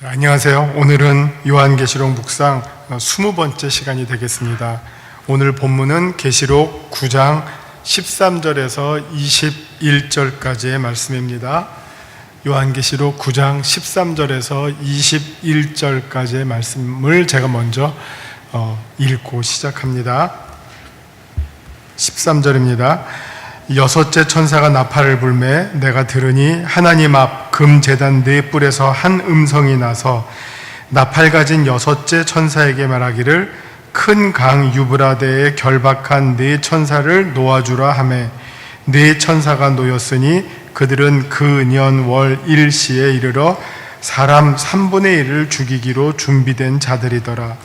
안녕하세요. 오늘은 요한계시록 묵상 20번째 시간이 되겠습니다. 오늘 본문은 계시록 9장 13절에서 21절까지의 말씀입니다. 요한계시록 9장 13절에서 21절까지의 말씀을 제가 먼저 읽고 시작합니다. 13절입니다. 여섯째 천사가 나팔을 불매 내가 들으니 하나님 앞 금제단 네 뿔에서 한 음성이 나서 나팔 가진 여섯째 천사에게 말하기를 큰 강 유브라데에 결박한 네 천사를 놓아주라 하매 네 천사가 놓였으니 그들은 그 년 월 일시에 이르러 사람 3분의 1을 죽이기로 준비된 자들이더라.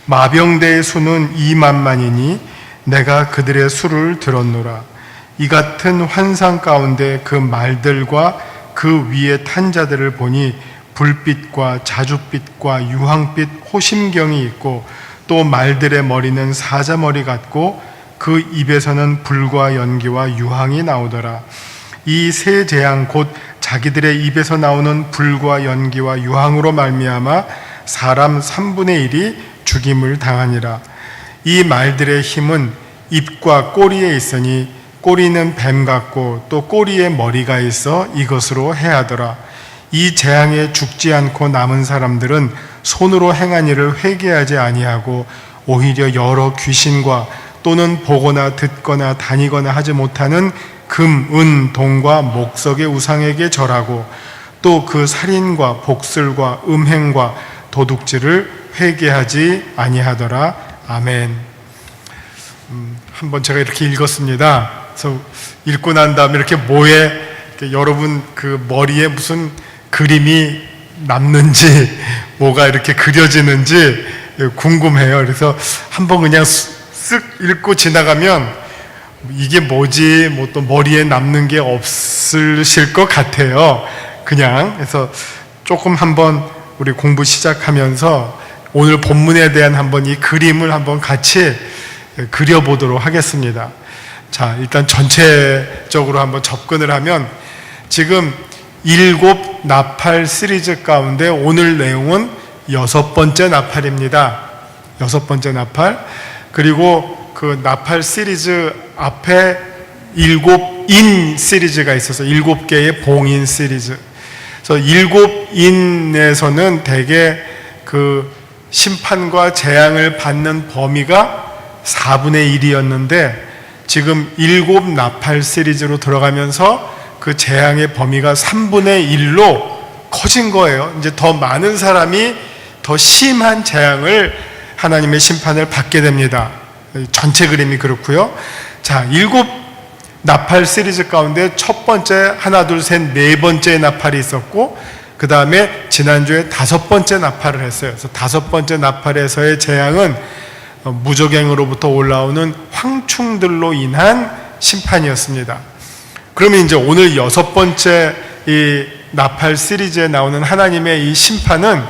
마병대의 수는 2만만이니 내가 그들의 수를 들었노라. 이 같은 환상 가운데 그 말들과 그 위에 탄 자들을 보니 불빛과 자줏빛과 유황빛 호심경이 있고 또 말들의 머리는 사자머리 같고 그 입에서는 불과 연기와 유황이 나오더라. 이 세 재앙 곧 자기들의 입에서 나오는 불과 연기와 유황으로 말미암아 사람 3분의 1이 죽임을 당하니라. 이 말들의 힘은 입과 꼬리에 있으니 꼬리는 뱀 같고 또 꼬리에 머리가 있어 이것으로 해하더라. 이 재앙에 죽지 않고 남은 사람들은 손으로 행한 일을 회개하지 아니하고 오히려 여러 귀신과 또는 보거나 듣거나 다니거나 하지 못하는 금, 은, 동과 목석의 우상에게 절하고 또 그 살인과 복술과 음행과 도둑질을 회개하지 아니하더라. 아멘. 한번 제가 이렇게 읽었습니다. 그래서 읽고 난 다음에 이렇게 여러분 그 머리에 무슨 그림이 남는지 뭐가 이렇게 그려지는지 궁금해요. 그래서 한번 그냥 쓱 읽고 지나가면 이게 뭐지 뭐 또 머리에 남는 게 없으실 것 같아요. 그래서 조금 한번 우리 공부 시작하면서 오늘 본문에 대한 한번 이 그림을 한번 같이 그려보도록 하겠습니다. 자, 일단 전체적으로 한번 접근을 하면 지금 7 나팔 시리즈 가운데 오늘 내용은 6번째 나팔입니다. 6번째 나팔. 그리고 그 나팔 시리즈 앞에 7인 시리즈가 있어서 7개의 봉인 시리즈. 그래서 7인에서는 대개 그 심판과 재앙을 받는 범위가 4분의 1이었는데 지금 7 나팔 시리즈로 들어가면서 그 재앙의 범위가 3분의 1로 커진 거예요. 이제 더 많은 사람이 더 심한 재앙을 하나님의 심판을 받게 됩니다. 전체 그림이 그렇고요. 자, 7 나팔 시리즈 가운데 첫 번째 하나 둘 셋 네 번째 나팔이 있었고 그 다음에 지난주에 5번째 나팔을 했어요. 그래서 5번째 나팔에서의 재앙은 무적행으로부터 올라오는 황충들로 인한 심판이었습니다. 그러면 이제 오늘 6번째 이 나팔 시리즈에 나오는 하나님의 이 심판은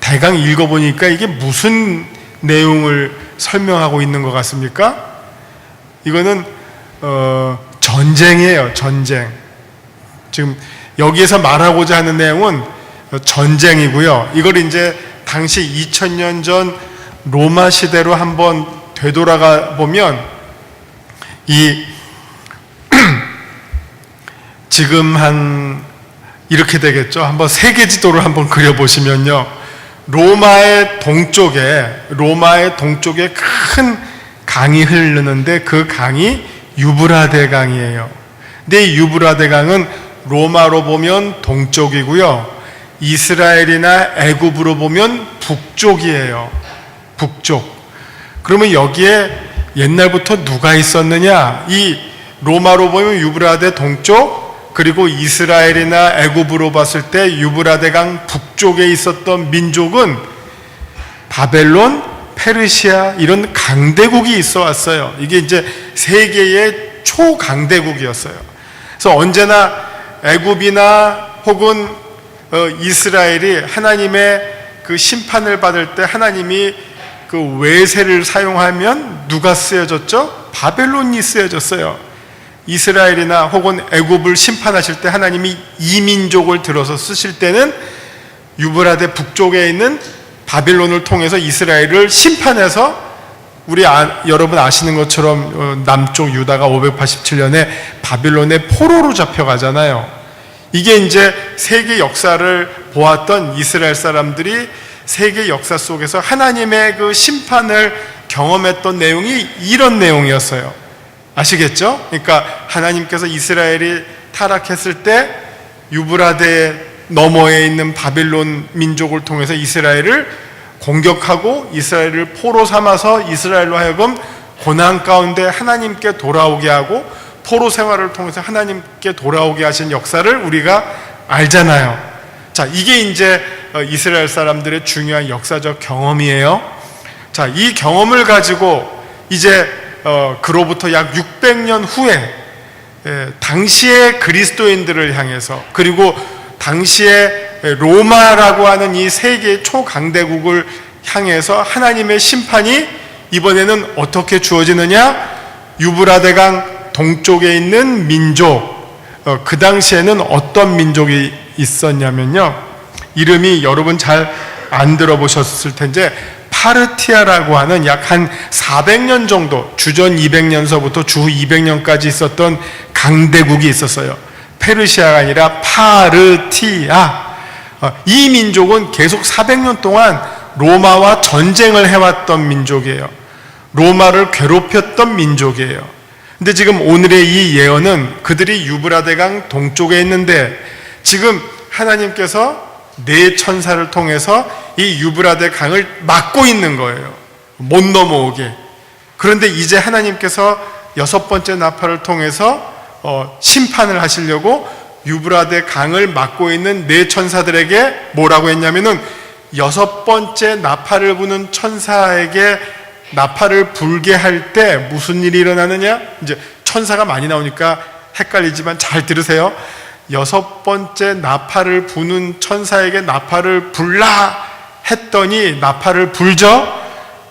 대강 읽어보니까 이게 무슨 내용을 설명하고 있는 것 같습니까? 이거는 전쟁이에요. 전쟁. 지금 여기에서 말하고자 하는 내용은 전쟁이고요. 이걸 이제 당시 2000년 전 로마 시대로 한번 되돌아가 보면 지금 이렇게 되겠죠. 한번 세계 지도를 한번 그려보시면요. 로마의 동쪽에 큰 강이 흐르는데 그 강이 유브라데 강이에요. 근데 이 유브라데 강은 로마로 보면 동쪽이고요. 이스라엘이나 애굽으로 보면 북쪽이에요. 북쪽. 그러면 여기에 옛날부터 누가 있었느냐? 이 로마로 보면 유브라데 동쪽, 그리고 이스라엘이나 애굽으로 봤을 때 유브라데 강 북쪽에 있었던 민족은 바벨론, 페르시아 이런 강대국이 있어 왔어요. 이게 이제 세계의 초강대국이었어요. 그래서 언제나 애굽이나 혹은 이스라엘이 하나님의 그 심판을 받을 때 하나님이 그 외세를 사용하면 누가 쓰여졌죠? 바벨론이 쓰여졌어요. 이스라엘이나 혹은 애굽을 심판하실 때 하나님이 이 민족을 들어서 쓰실 때는 유브라데 북쪽에 있는 바빌론을 통해서 이스라엘을 심판해서 여러분 아시는 것처럼 남쪽 유다가 587년에 바빌론의 포로로 잡혀가잖아요. 이게 이제 세계 역사를 보았던 이스라엘 사람들이 세계 역사 속에서 하나님의 그 심판을 경험했던 내용이 이런 내용이었어요. 아시겠죠? 그러니까 하나님께서 이스라엘이 타락했을 때 유브라데 너머에 있는 바빌론 민족을 통해서 이스라엘을 공격하고 이스라엘을 포로 삼아서 이스라엘로 하여금 고난 가운데 하나님께 돌아오게 하고 포로 생활을 통해서 하나님께 돌아오게 하신 역사를 우리가 알잖아요. 자, 이게 이제 이스라엘 사람들의 중요한 역사적 경험이에요. 자, 이 경험을 가지고 이제 그로부터 약 600년 후에 당시의 그리스도인들을 향해서, 그리고 당시에 로마라고 하는 이 세계 초강대국을 향해서 하나님의 심판이 이번에는 어떻게 주어지느냐? 유브라데강 동쪽에 있는 민족, 그 당시에는 어떤 민족이 있었냐면요, 이름이 여러분 잘 안 들어보셨을 텐데 파르티아라고 하는 약 한 400년 정도, 주전 200년서부터 주 200년까지 있었던 강대국이 있었어요. 페르시아가 아니라 파르티아. 이 민족은 계속 400년 동안 로마와 전쟁을 해왔던 민족이에요. 로마를 괴롭혔던 민족이에요. 근데 지금 오늘의 이 예언은 그들이 유브라데강 동쪽에 있는데 지금 하나님께서 네 천사를 통해서 이 유브라데 강을 막고 있는 거예요. 못 넘어오게. 그런데 이제 하나님께서 여섯 번째 나팔을 통해서 심판을 하시려고 유브라데 강을 막고 있는 네 천사들에게 뭐라고 했냐면은 여섯 번째 나팔을 부는 천사에게 나팔을 불게 할 때 무슨 일이 일어나느냐? 이제 천사가 많이 나오니까 헷갈리지만 잘 들으세요. 여섯 번째 나팔을 부는 천사에게 나팔을 불라 했더니 나팔을 불죠.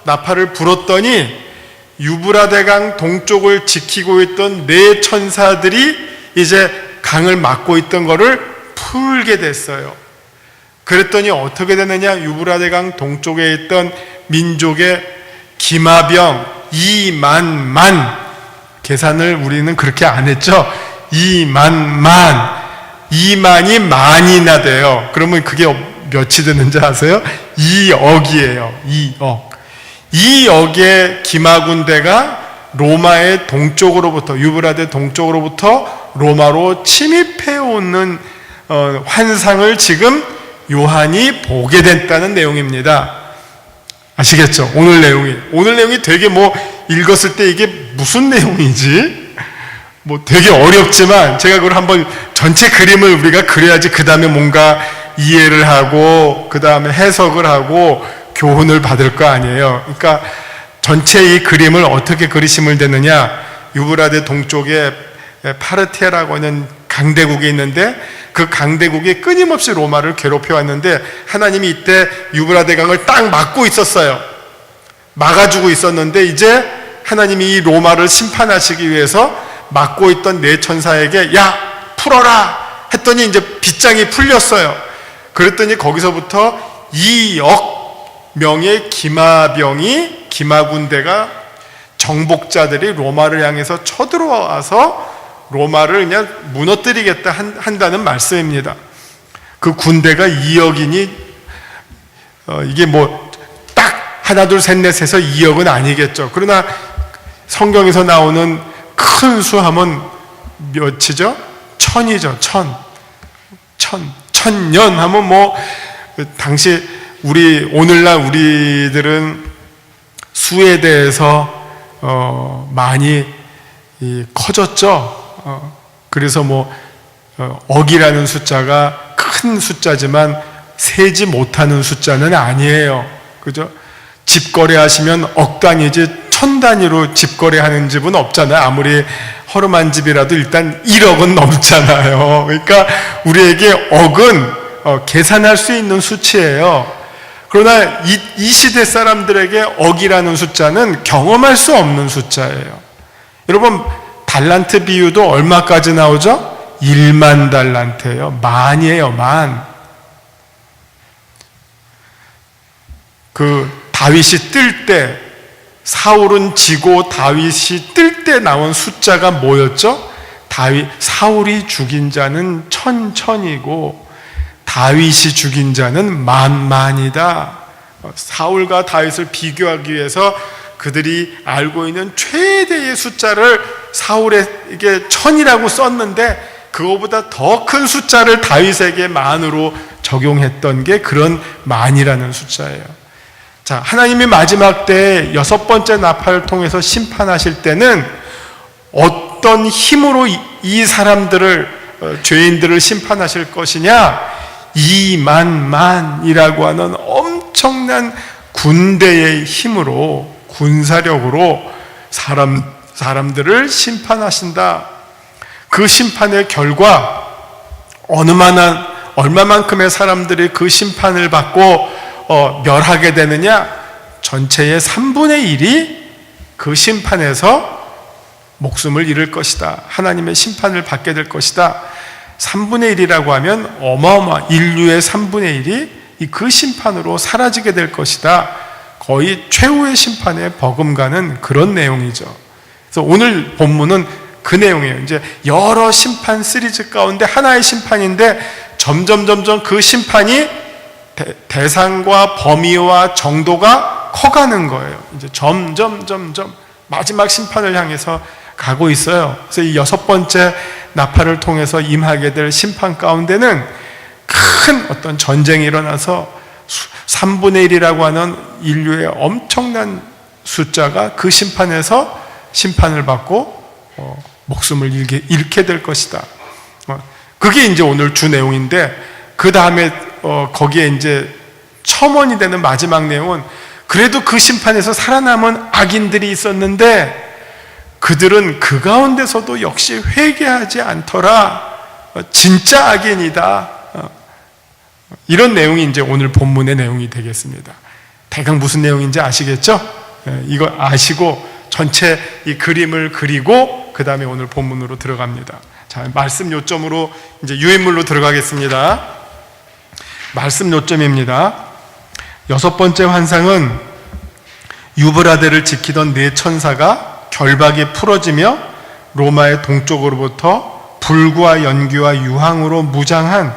나팔을 불었더니 유브라데강 동쪽을 지키고 있던 네 천사들이 이제 강을 막고 있던 거를 풀게 됐어요. 그랬더니 어떻게 되느냐? 유브라데강 동쪽에 있던 민족의 기마병 2만 계산을 우리는 그렇게 안 했죠. 2만이 만이나 돼요. 그러면 그게 몇이 되는지 아세요? 2억이에요. 2억. 2억의 기마군대가 로마의 동쪽으로부터, 유브라데 동쪽으로부터 로마로 침입해 오는 환상을 지금 요한이 보게 됐다는 내용입니다. 아시겠죠? 오늘 내용이 되게 읽었을 때 이게 무슨 내용이지? 되게 어렵지만 제가 그걸 한번 전체 그림을 우리가 그려야지 그 다음에 뭔가 이해를 하고 그 다음에 해석을 하고 교훈을 받을 거 아니에요. 그러니까 전체 이 그림을 어떻게 그리시면 되느냐? 유브라데 동쪽에 파르티아라고 하는 강대국이 있는데 그 강대국이 끊임없이 로마를 괴롭혀 왔는데 하나님이 이때 유브라데 강을 딱 막고 있었어요. 막아주고 있었는데 이제 하나님이 이 로마를 심판하시기 위해서 막고 있던 네 천사에게 야 풀어라 했더니 이제 빗장이 풀렸어요. 그랬더니 거기서부터 2억 명의 기마군대가 정복자들이 로마를 향해서 쳐들어와서 로마를 그냥 무너뜨리겠다 한다는 말씀입니다. 그 군대가 2억이니 이게 딱 하나 둘 셋 넷 해서 2억은 아니겠죠. 그러나 성경에서 나오는 큰 수하면 몇이죠? 천이죠. 천년 하면 당시 오늘날 우리들은 수에 대해서 많이 커졌죠. 그래서 억이라는 숫자가 큰 숫자지만 세지 못하는 숫자는 아니에요. 그죠? 집 거래하시면 억 단위지 천 단위로 집 거래하는 집은 없잖아요. 아무리 허름한 집이라도 일단 1억은 넘잖아요. 그러니까 우리에게 억은 계산할 수 있는 수치예요. 그러나 이 시대 사람들에게 억이라는 숫자는 경험할 수 없는 숫자예요. 여러분 달란트 비유도 얼마까지 나오죠? 1만 달란트예요. 만이에요. 만. 다윗이 뜰 때, 사울은 지고 다윗이 뜰 때 나온 숫자가 뭐였죠? 사울이 죽인 자는 천천이고 다윗이 죽인 자는 만만이다. 사울과 다윗을 비교하기 위해서 그들이 알고 있는 최대의 숫자를 사울에게 천이라고 썼는데 그거보다 더 큰 숫자를 다윗에게 만으로 적용했던 게 그런 만이라는 숫자예요. 자, 하나님이 마지막 때 6번째 나팔을 통해서 심판하실 때는 어떤 힘으로 이 사람들을, 죄인들을 심판하실 것이냐? 2만만이라고 하는 엄청난 군대의 힘으로, 군사력으로 사람들을 심판하신다. 그 심판의 결과 얼마만큼의 사람들이 그 심판을 받고 멸하게 되느냐? 전체의 3분의 1이 그 심판에서 목숨을 잃을 것이다. 하나님의 심판을 받게 될 것이다. 3분의 1이라고 하면 인류의 3분의 1이 그 심판으로 사라지게 될 것이다. 거의 최후의 심판에 버금가는 그런 내용이죠. 그래서 오늘 본문은 그 내용이에요. 이제 여러 심판 시리즈 가운데 하나의 심판인데 점점 그 심판이 대상과 범위와 정도가 커가는 거예요. 이제 점점 마지막 심판을 향해서 가고 있어요. 그래서 이 6번째 나팔을 통해서 임하게 될 심판 가운데는 큰 어떤 전쟁이 일어나서 3분의 1이라고 하는 인류의 엄청난 숫자가 그 심판에서 심판을 받고 목숨을 잃게 될 것이다. 그게 이제 오늘 주 내용인데, 그 다음에 거기에 이제 첨언이 되는 마지막 내용은 그래도 그 심판에서 살아남은 악인들이 있었는데 그들은 그 가운데서도 역시 회개하지 않더라. 진짜 악인이다. 이런 내용이 이제 오늘 본문의 내용이 되겠습니다. 대강 무슨 내용인지 아시겠죠? 이거 아시고 전체 이 그림을 그리고 그 다음에 오늘 본문으로 들어갑니다. 자, 말씀 요점으로 이제 유인물로 들어가겠습니다. 말씀 요점입니다. 6번째 환상은 유브라데를 지키던 4천사가 결박이 풀어지며 로마의 동쪽으로부터 불과 연기와 유황으로 무장한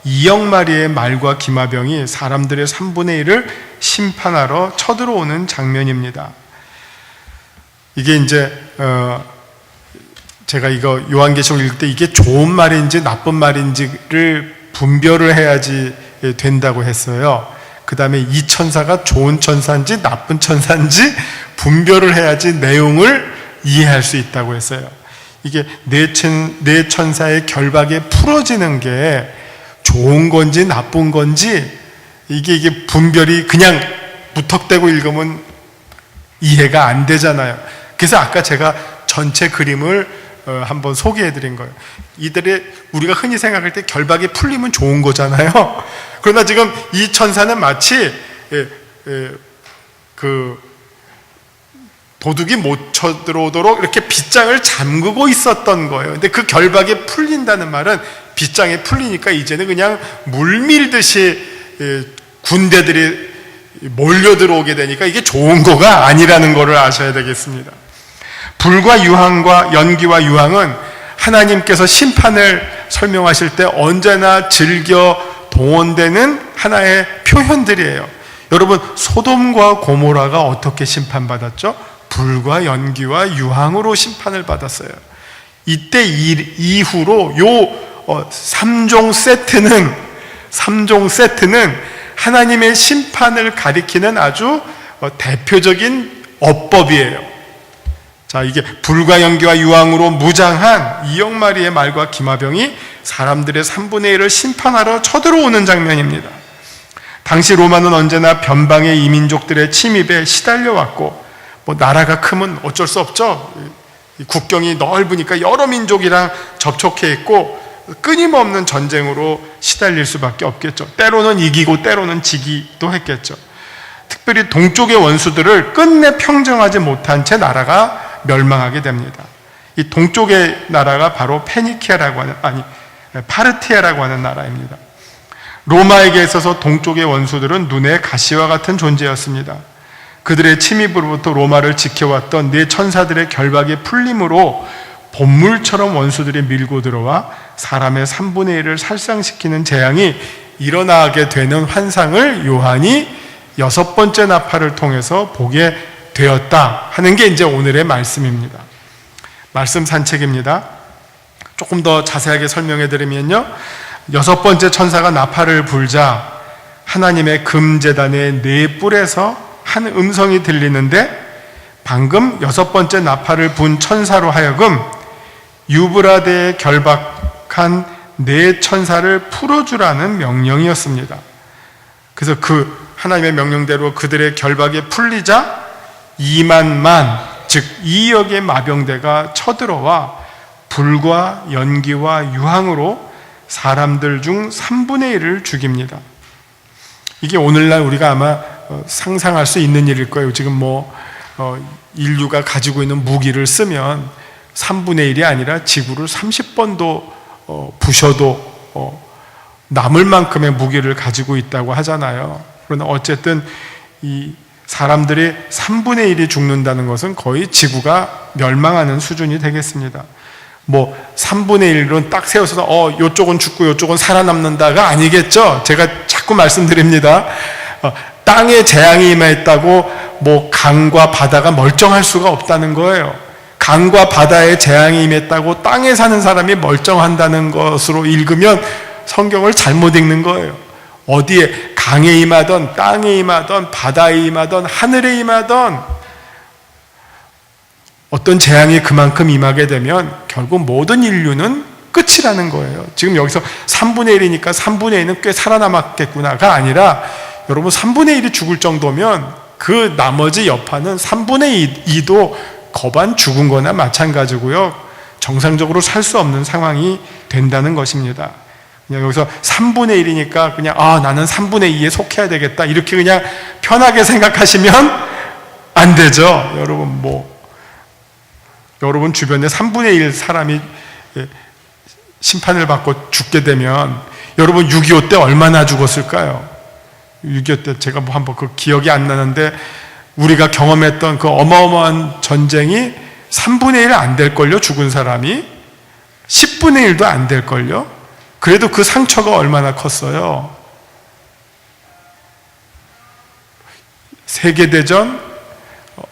2억 마리의 말과 기마병이 사람들의 3분의 1을 심판하러 쳐들어오는 장면입니다. 이게 이제 제가 이거 요한계시록 읽을 때 이게 좋은 말인지 나쁜 말인지를 분별을 해야지 된다고 했어요. 그 다음에 이 천사가 좋은 천사인지 나쁜 천사인지 분별을 해야지 내용을 이해할 수 있다고 했어요. 이게 네 천사의 결박에 풀어지는 게 좋은 건지 나쁜 건지 이게 분별이 그냥 무턱대고 읽으면 이해가 안 되잖아요. 그래서 아까 제가 전체 그림을 한번 소개해 드린 거예요. 이들의 우리가 흔히 생각할 때 결박이 풀리면 좋은 거잖아요. 그러나 지금 이 천사는 마치 그 도둑이 못 쳐들어오도록 이렇게 빗장을 잠그고 있었던 거예요. 근데 그 결박이 풀린다는 말은 빗장이 풀리니까 이제는 그냥 물밀듯이 군대들이 몰려 들어오게 되니까 이게 좋은 거가 아니라는 거를 아셔야 되겠습니다. 불과 유황과 연기와 유황은 하나님께서 심판을 설명하실 때 언제나 즐겨 동원되는 하나의 표현들이에요. 여러분, 소돔과 고모라가 어떻게 심판받았죠? 불과 연기와 유황으로 심판을 받았어요. 이때 이후로 요 3종 세트는 하나님의 심판을 가리키는 아주 대표적인 어법이에요. 자, 이게 불과 연기와 유황으로 무장한 2억 마리의 말과 기마병이 사람들의 3분의 1을 심판하러 쳐들어오는 장면입니다. 당시 로마는 언제나 변방의 이민족들의 침입에 시달려왔고, 나라가 크면 어쩔 수 없죠. 국경이 넓으니까 여러 민족이랑 접촉해 있고 끊임없는 전쟁으로 시달릴 수밖에 없겠죠. 때로는 이기고 때로는 지기도 했겠죠. 특별히 동쪽의 원수들을 끝내 평정하지 못한 채 나라가 멸망하게 됩니다. 이 동쪽의 나라가 바로 파르티아라고 하는 나라입니다. 로마에게 있어서 동쪽의 원수들은 눈의 가시와 같은 존재였습니다. 그들의 침입으로부터 로마를 지켜왔던 네 천사들의 결박의 풀림으로 본물처럼 원수들이 밀고 들어와 사람의 3분의 1을 살상시키는 재앙이 일어나게 되는 환상을 요한이 6번째 나팔을 통해서 보게 되었다 하는 게 이제 오늘의 말씀입니다. 말씀 산책입니다. 조금 더 자세하게 설명해 드리면요, 6번째 천사가 나팔을 불자 하나님의 금제단의 네 뿔에서 한 음성이 들리는데, 방금 6번째 나팔을 분 천사로 하여금 유브라데에 결박한 네 천사를 풀어주라는 명령이었습니다. 그래서 그 하나님의 명령대로 그들의 결박이 풀리자 2만만, 즉 2억의 마병대가 쳐들어와 불과 연기와 유황으로 사람들 중 3분의 1을 죽입니다. 이게 오늘날 우리가 아마 상상할 수 있는 일일 거예요. 지금 인류가 가지고 있는 무기를 쓰면 3분의 1이 아니라 지구를 30번도 부셔도 남을 만큼의 무기를 가지고 있다고 하잖아요. 그러나 어쨌든 이 사람들이 3분의 1이 죽는다는 것은 거의 지구가 멸망하는 수준이 되겠습니다. 3분의 1은 딱 세워서 요쪽은 죽고 요쪽은 살아남는다가 아니겠죠. 제가 자꾸 말씀드립니다. 땅에 재앙이 임했다고 강과 바다가 멀쩡할 수가 없다는 거예요. 강과 바다에 재앙이 임했다고 땅에 사는 사람이 멀쩡한다는 것으로 읽으면 성경을 잘못 읽는 거예요. 어디에 강에 임하던 땅에 임하던 바다에 임하던 하늘에 임하던 어떤 재앙이 그만큼 임하게 되면 결국 모든 인류는 끝이라는 거예요. 지금 여기서 3분의 1이니까 3분의 1은 꽤 살아남았겠구나가 아니라, 여러분 3분의 1이 죽을 정도면 그 나머지 여파는 3분의 2도 거반 죽은 거나 마찬가지고요. 정상적으로 살 수 없는 상황이 된다는 것입니다. 그냥 여기서 3분의 1이니까 그냥 나는 3분의 2에 속해야 되겠다 이렇게 그냥 편하게 생각하시면 안 되죠. 여러분 주변에 3분의 1 사람이 심판을 받고 죽게 되면 여러분 6.25 때 얼마나 죽었을까요? 6.25 때 제가 한번 그 기억이 안 나는데 우리가 경험했던 그 어마어마한 전쟁이 3분의 1 안 될걸요? 죽은 사람이 10분의 1도 안 될걸요? 그래도 그 상처가 얼마나 컸어요. 세계대전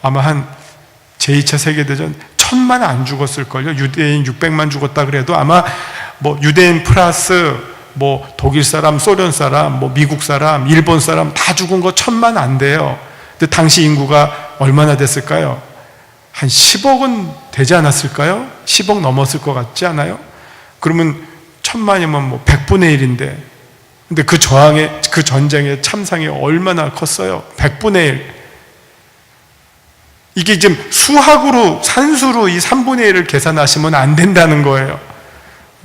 아마 한 제2차 세계대전 1000만 안 죽었을걸요. 유대인 600만 죽었다 그래도 아마 유대인 플러스 독일 사람, 소련 사람, 미국 사람, 일본 사람 다 죽은 거 1000만 안 돼요. 근데 당시 인구가 얼마나 됐을까요? 한 10억은 되지 않았을까요? 10억 넘었을 것 같지 않아요? 그러면 1000만이면 100분의 1인데, 근데 그 전쟁의 참상이 얼마나 컸어요? 100분의 1. 이게 지금 수학으로, 산수로 이 3분의 1을 계산하시면 안 된다는 거예요.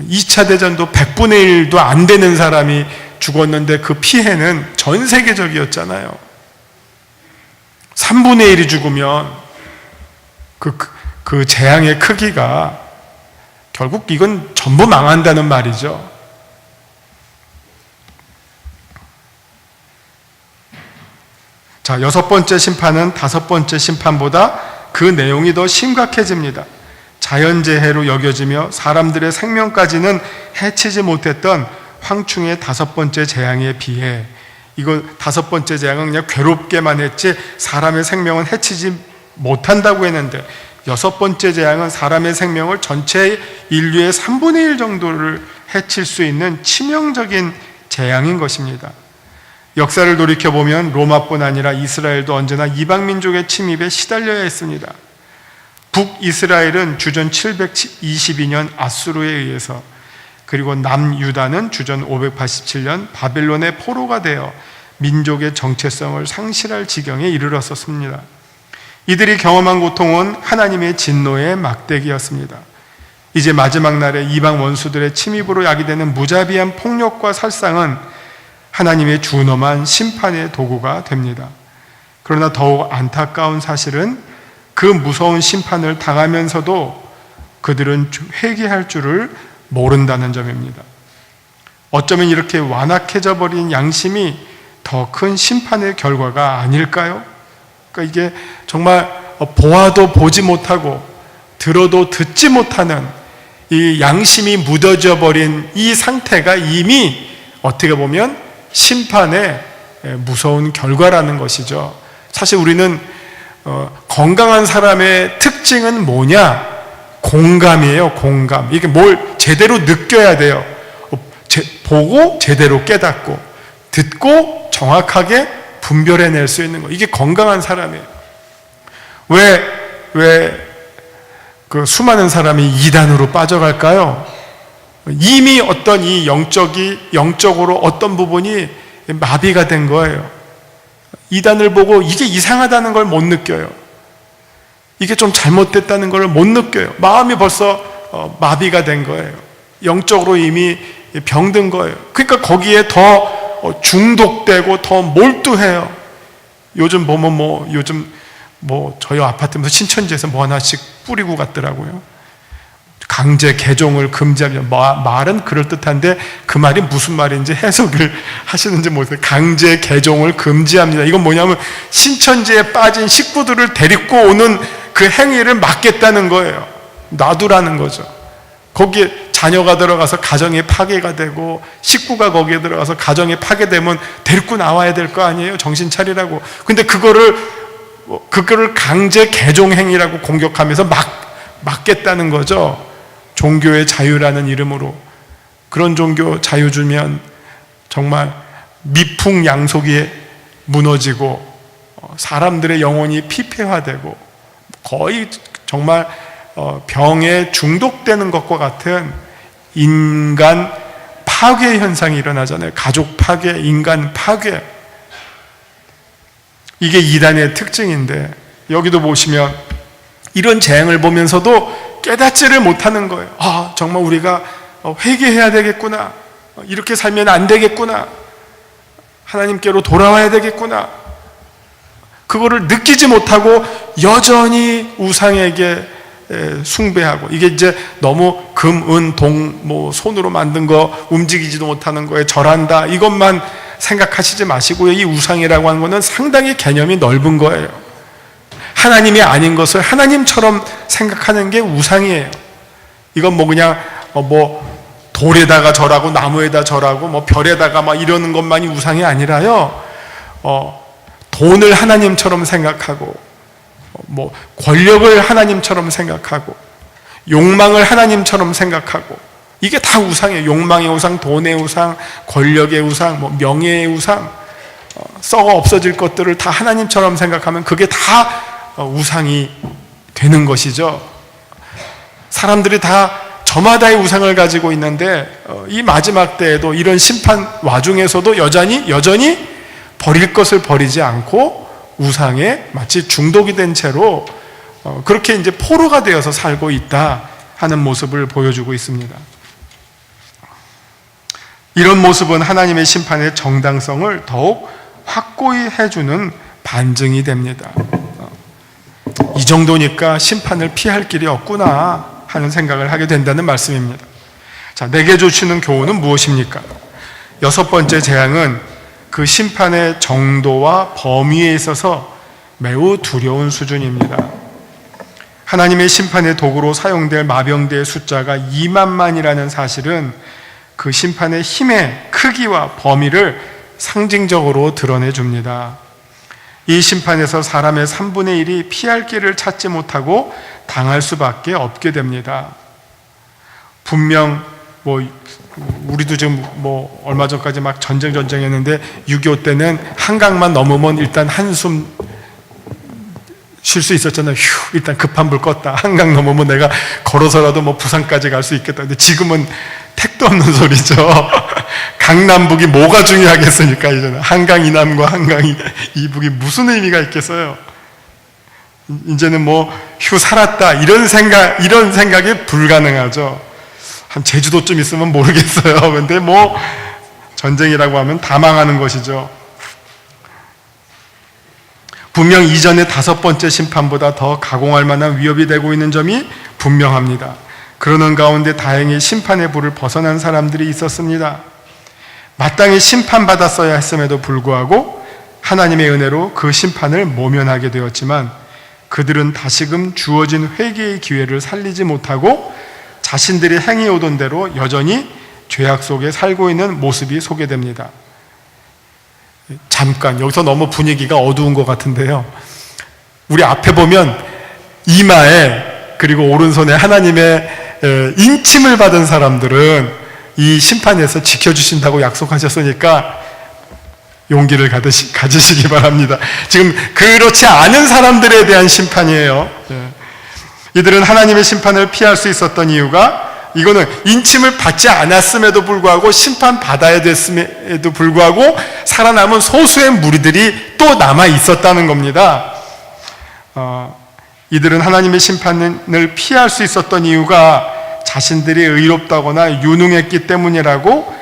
2차 대전도 100분의 1도 안 되는 사람이 죽었는데 그 피해는 전 세계적이었잖아요. 3분의 1이 죽으면 그 재앙의 크기가 결국 이건 전부 망한다는 말이죠. 자, 6번째 심판은 5번째 심판보다 그 내용이 더 심각해집니다. 자연재해로 여겨지며 사람들의 생명까지는 해치지 못했던 황충의 5번째 재앙에 비해, 이거 5번째 재앙은 그냥 괴롭게만 했지 사람의 생명은 해치지 못한다고 했는데, 6번째 재앙은 사람의 생명을 전체 인류의 3분의 1 정도를 해칠 수 있는 치명적인 재앙인 것입니다. 역사를 돌이켜보면 로마뿐 아니라 이스라엘도 언제나 이방민족의 침입에 시달려야 했습니다. 북이스라엘은 주전 722년 아수르에 의해서, 그리고 남유다는 주전 587년 바벨론의 포로가 되어 민족의 정체성을 상실할 지경에 이르렀었습니다. 이들이 경험한 고통은 하나님의 진노의 막대기였습니다. 이제 마지막 날에 이방 원수들의 침입으로 야기되는 무자비한 폭력과 살상은 하나님의 준엄한 심판의 도구가 됩니다. 그러나 더욱 안타까운 사실은 그 무서운 심판을 당하면서도 그들은 회개할 줄을 모른다는 점입니다. 어쩌면 이렇게 완악해져 버린 양심이 더 큰 심판의 결과가 아닐까요? 그러니까 이게 정말 보아도 보지 못하고 들어도 듣지 못하는 이 양심이 무뎌져 버린 이 상태가 이미 어떻게 보면 심판의 무서운 결과라는 것이죠. 사실 우리는 건강한 사람의 특징은 뭐냐? 공감이에요. 공감. 이게 뭘 제대로 느껴야 돼요. 보고 제대로 깨닫고 듣고 정확하게 분별해낼 수 있는 거. 이게 건강한 사람이에요. 왜 그 수많은 사람이 이단으로 빠져갈까요? 이미 어떤 이 영적으로 어떤 부분이 마비가 된 거예요. 이단을 보고 이게 이상하다는 걸 못 느껴요. 이게 좀 잘못됐다는 걸 못 느껴요. 마음이 벌써 마비가 된 거예요. 영적으로 이미 병든 거예요. 그러니까 거기에 더 중독되고 더 몰두해요. 요즘 보면 저희 아파트면서 신천지에서 뭐 하나씩 뿌리고 갔더라고요. 강제 개종을 금지하면 말은 그럴듯한데 그 말이 무슨 말인지 해석을 하시는지 모르겠어요. 강제 개종을 금지합니다. 이건 뭐냐면 신천지에 빠진 식구들을 데리고 오는 그 행위를 막겠다는 거예요. 놔두라는 거죠. 거기에 자녀가 들어가서 가정이 파괴가 되고 식구가 거기에 들어가서 가정이 파괴되면 데리고 나와야 될 거 아니에요. 정신 차리라고. 근데 그거를 강제 개종 행위라고 공격하면서 막겠다는 거죠. 종교의 자유라는 이름으로. 그런 종교 자유 주면 정말 미풍양속이 무너지고 사람들의 영혼이 피폐화되고 거의 정말 병에 중독되는 것과 같은 인간 파괴 현상이 일어나잖아요. 가족 파괴, 인간 파괴. 이게 이단의 특징인데 여기도 보시면 이런 재앙을 보면서도 깨닫지를 못하는 거예요. 정말 우리가 회개해야 되겠구나. 이렇게 살면 안 되겠구나. 하나님께로 돌아와야 되겠구나. 그거를 느끼지 못하고 여전히 우상에게 숭배하고, 이게 이제 너무 금, 은, 동, 손으로 만든 거 움직이지도 못하는 거에 절한다, 이것만 생각하시지 마시고요. 이 우상이라고 하는 거는 상당히 개념이 넓은 거예요. 하나님이 아닌 것을 하나님처럼 생각하는 게 우상이에요. 이건 그냥 돌에다가 절하고 나무에다 절하고 별에다가 이러는 것만이 우상이 아니라요. 돈을 하나님처럼 생각하고 권력을 하나님처럼 생각하고 욕망을 하나님처럼 생각하고, 이게 다 우상이에요. 욕망의 우상, 돈의 우상, 권력의 우상, 명예의 우상, 썩어 없어질 것들을 다 하나님처럼 생각하면 그게 다 우상이 되는 것이죠. 사람들이 다 저마다의 우상을 가지고 있는데 이 마지막 때에도 이런 심판 와중에서도 여전히 버릴 것을 버리지 않고 우상에 마치 중독이 된 채로 그렇게 이제 포로가 되어서 살고 있다 하는 모습을 보여주고 있습니다. 이런 모습은 하나님의 심판의 정당성을 더욱 확고히 해주는 반증이 됩니다. 이 정도니까 심판을 피할 길이 없구나 하는 생각을 하게 된다는 말씀입니다. 자, 내게 주시는 교훈은 무엇입니까? 6번째 재앙은 그 심판의 정도와 범위에 있어서 매우 두려운 수준입니다. 하나님의 심판의 도구로 사용될 마병대의 숫자가 2만만이라는 사실은 그 심판의 힘의 크기와 범위를 상징적으로 드러내줍니다. 이 심판에서 사람의 3분의 1이 피할 길을 찾지 못하고 당할 수밖에 없게 됩니다. 분명 우리도 지금 얼마 전까지 막 전쟁했는데 6.25 때는 한강만 넘으면 일단 한숨 쉴 수 있었잖아요. 일단 급한 불 껐다. 한강 넘으면 내가 걸어서라도 부산까지 갈 수 있겠다. 근데 지금은 택도 없는 소리죠. 강남북이 뭐가 중요하겠습니까? 이제는 한강 이남과 한강 이북이 무슨 의미가 있겠어요? 이제는 휴 살았다 이런 생각이 불가능하죠. 한 제주도쯤 있으면 모르겠어요. 근데 전쟁이라고 하면 다 망하는 것이죠. 분명 이전의 5번째 심판보다 더 가공할 만한 위협이 되고 있는 점이 분명합니다. 그러는 가운데 다행히 심판의 불을 벗어난 사람들이 있었습니다. 마땅히 심판받았어야 했음에도 불구하고 하나님의 은혜로 그 심판을 모면하게 되었지만 그들은 다시금 주어진 회개의 기회를 살리지 못하고 자신들이 행해오던 대로 여전히 죄악 속에 살고 있는 모습이 소개됩니다. 잠깐 여기서 너무 분위기가 어두운 것 같은데요, 우리 앞에 보면 이마에 그리고 오른손에 하나님의 인침을 받은 사람들은 이 심판에서 지켜주신다고 약속하셨으니까 용기를 가지시기 바랍니다. 지금 그렇지 않은 사람들에 대한 심판이에요. 이들은 하나님의 심판을 피할 수 있었던 이유가, 이거는 인침을 받지 않았음에도 불구하고 심판받아야 됐음에도 불구하고 살아남은 소수의 무리들이 또 남아 있었다는 겁니다. 이들은 하나님의 심판을 피할 수 있었던 이유가 자신들이 의롭다거나 유능했기 때문이라고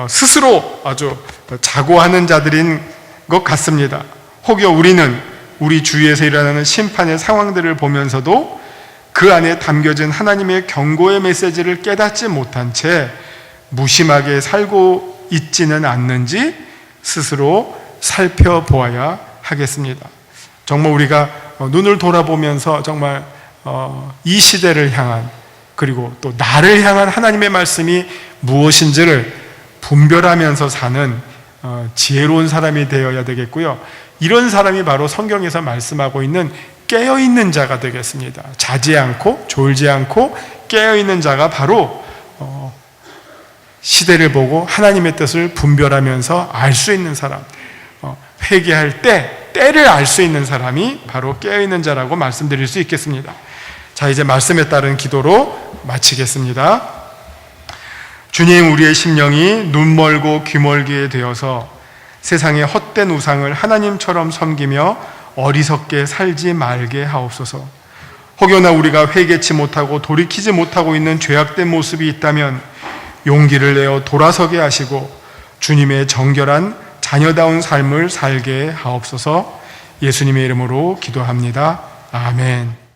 스스로 아주 자고하는 자들인 것 같습니다. 혹여 우리는 우리 주위에서 일어나는 심판의 상황들을 보면서도 그 안에 담겨진 하나님의 경고의 메시지를 깨닫지 못한 채 무심하게 살고 있지는 않는지 스스로 살펴보아야 하겠습니다. 정말 우리가 눈을 돌아보면서 정말 이 시대를 향한, 그리고 또 나를 향한 하나님의 말씀이 무엇인지를 분별하면서 사는 지혜로운 사람이 되어야 되겠고요. 이런 사람이 바로 성경에서 말씀하고 있는 깨어있는 자가 되겠습니다. 자지 않고 졸지 않고 깨어있는 자가 바로 시대를 보고 하나님의 뜻을 분별하면서 알 수 있는 사람, 회개할 때를 알 수 있는 사람이 바로 깨어있는 자라고 말씀드릴 수 있겠습니다. 자, 이제 말씀에 따른 기도로 마치겠습니다. 주님, 우리의 심령이 눈멀고 귀멀게 되어서 세상의 헛된 우상을 하나님처럼 섬기며 어리석게 살지 말게 하옵소서. 혹여나 우리가 회개치 못하고 돌이키지 못하고 있는 죄악된 모습이 있다면 용기를 내어 돌아서게 하시고 주님의 정결한 자녀다운 삶을 살게 하옵소서. 예수님의 이름으로 기도합니다. 아멘.